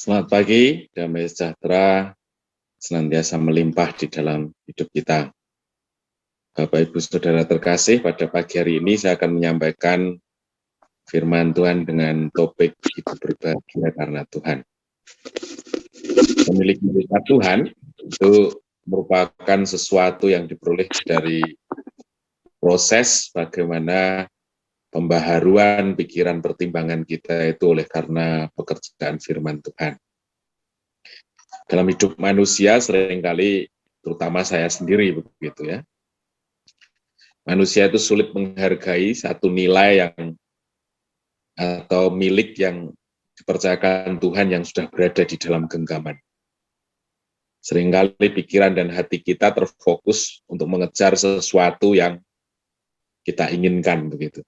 Selamat pagi, damai sejahtera senantiasa melimpah di dalam hidup kita. Bapak, Ibu, Saudara terkasih, pada pagi hari ini saya akan menyampaikan firman Tuhan dengan topik hidup berbahagia karena Tuhan. Memiliki berkat Tuhan itu merupakan sesuatu yang diperoleh dari proses bagaimana pembaharuan pikiran pertimbangan kita itu oleh karena pekerjaan firman Tuhan. Dalam hidup manusia seringkali, terutama saya sendiri begitu ya, manusia itu sulit menghargai satu nilai yang atau milik yang dipercayakan Tuhan yang sudah berada di dalam genggaman. Seringkali pikiran dan hati kita terfokus untuk mengejar sesuatu yang kita inginkan begitu.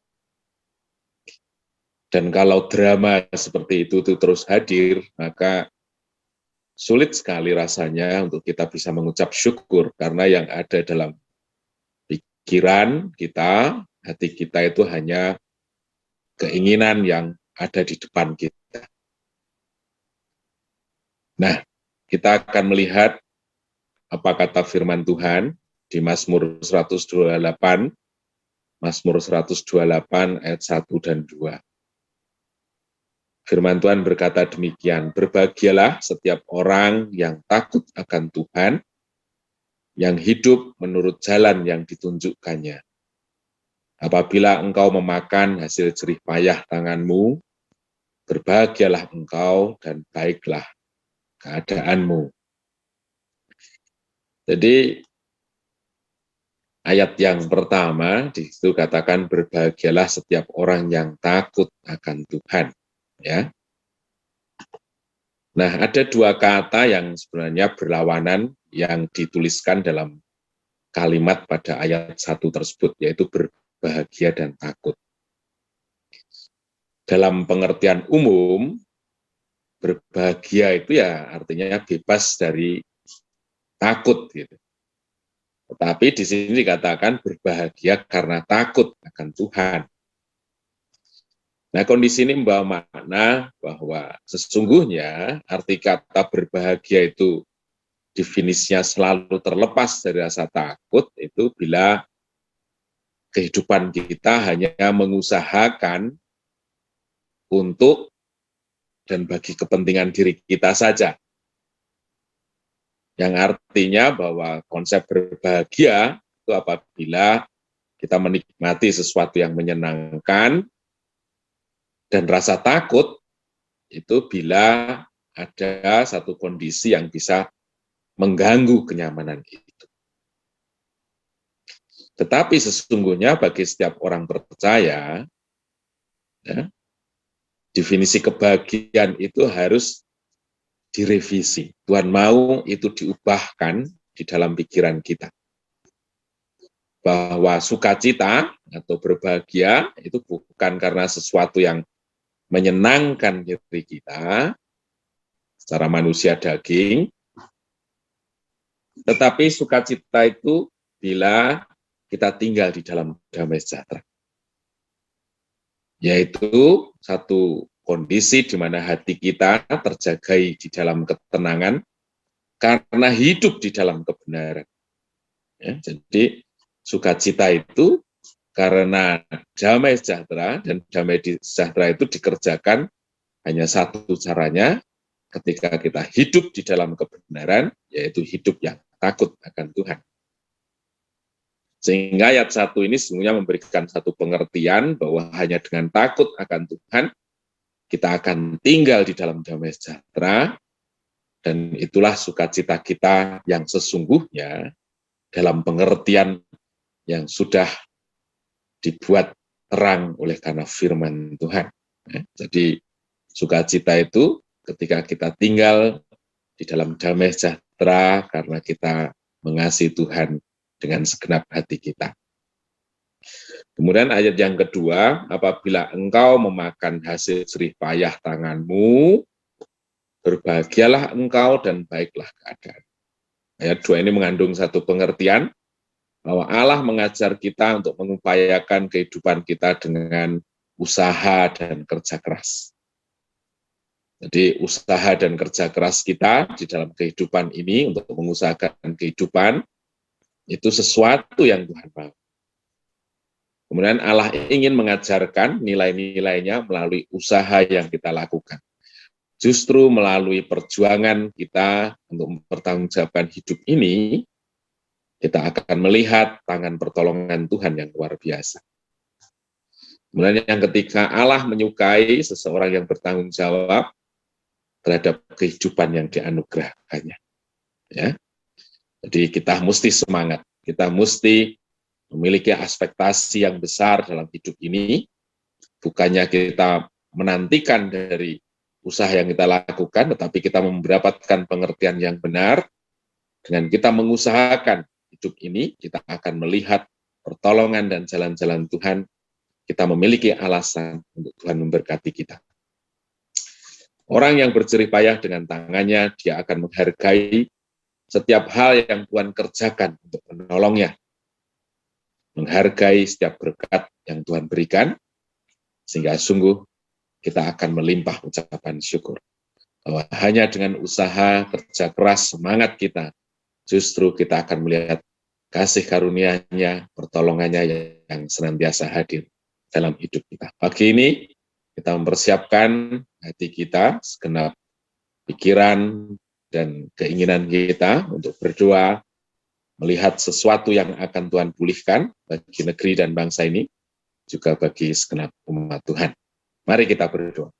Dan kalau drama seperti itu terus hadir, maka sulit sekali rasanya untuk kita bisa mengucap syukur karena yang ada dalam pikiran kita, hati kita itu hanya keinginan yang ada di depan kita. Nah, kita akan melihat apa kata firman Tuhan di Mazmur 128, Mazmur 128 ayat 1 dan 2. Firman Tuhan berkata demikian, berbahagialah setiap orang yang takut akan Tuhan, yang hidup menurut jalan yang ditunjukkannya. Apabila engkau memakan hasil jerih payah tanganmu, berbahagialah engkau dan baiklah keadaanmu. Jadi ayat yang pertama di situ katakan berbahagialah setiap orang yang takut akan Tuhan, ya. Nah, ada dua kata yang sebenarnya berlawanan yang dituliskan dalam kalimat pada ayat 1 tersebut, yaitu berbahagia dan takut. Dalam pengertian umum, berbahagia itu ya artinya bebas dari takut gitu. Tetapi di sini dikatakan berbahagia karena takut akan Tuhan. Nah, kondisi ini membawa makna bahwa sesungguhnya arti kata berbahagia itu definisinya selalu terlepas dari rasa takut itu bila kehidupan kita hanya mengusahakan untuk dan bagi kepentingan diri kita saja. Yang artinya bahwa konsep berbahagia itu apabila kita menikmati sesuatu yang menyenangkan, dan rasa takut itu bila ada satu kondisi yang bisa mengganggu kenyamanan itu. Tetapi sesungguhnya bagi setiap orang percaya, ya, definisi kebahagiaan itu harus direvisi. Tuhan mau itu diubahkan di dalam pikiran kita. Bahwa sukacita atau berbahagia itu bukan karena sesuatu yang menyenangkan diri kita secara manusia daging, tetapi sukacita itu bila kita tinggal di dalam damai sejahtera. Yaitu satu kondisi di mana hati kita terjagai di dalam ketenangan karena hidup di dalam kebenaran. Ya, jadi sukacita itu karena damai sejahtera, dan damai sejahtera itu dikerjakan hanya satu caranya ketika kita hidup di dalam kebenaran, yaitu hidup yang takut akan Tuhan. Sehingga ayat 1 ini sesungguhnya memberikan satu pengertian bahwa hanya dengan takut akan Tuhan, kita akan tinggal di dalam damai sejahtera, dan itulah sukacita kita yang sesungguhnya dalam pengertian yang sudah dibuat terang oleh karena firman Tuhan. Jadi sukacita itu ketika kita tinggal di dalam damai sejahtera karena kita mengasihi Tuhan dengan segenap hati kita. Kemudian ayat yang kedua, apabila engkau memakan hasil jerih payah tanganmu, berbahagialah engkau dan baiklah keadaan. Ayat 2 ini mengandung satu pengertian bahwa Allah mengajar kita untuk mengupayakan kehidupan kita dengan usaha dan kerja keras. Jadi usaha dan kerja keras kita di dalam kehidupan ini untuk mengusahakan kehidupan itu sesuatu yang Tuhan mau. Kemudian Allah ingin mengajarkan nilai-nilainya melalui usaha yang kita lakukan. Justru melalui perjuangan kita untuk mempertanggungjawabkan hidup ini, kita akan melihat tangan pertolongan Tuhan yang luar biasa. Kemudian yang ketiga, Allah menyukai seseorang yang bertanggung jawab terhadap kehidupan yang dianugerahkannya. Ya. Jadi kita mesti semangat, kita mesti memiliki ekspektasi yang besar dalam hidup ini, bukannya kita menantikan dari usaha yang kita lakukan, tetapi kita mendapatkan pengertian yang benar. Dengan kita mengusahakan hidup ini, kita akan melihat pertolongan dan jalan-jalan Tuhan. Kita memiliki alasan untuk Tuhan memberkati kita. Orang yang berjerih payah dengan tangannya, dia akan menghargai setiap hal yang Tuhan kerjakan untuk menolongnya. Menghargai setiap berkat yang Tuhan berikan, sehingga sungguh kita akan melimpah ucapan syukur. Bahwa hanya dengan usaha, kerja keras, semangat kita, justru kita akan melihat kasih karunia-Nya, pertolongannya yang senantiasa hadir dalam hidup kita. Pagi ini, kita mempersiapkan hati kita, segenap pikiran dan keinginan kita untuk berdoa, melihat sesuatu yang akan Tuhan pulihkan bagi negeri dan bangsa ini, juga bagi segenap umat Tuhan. Mari kita berdoa.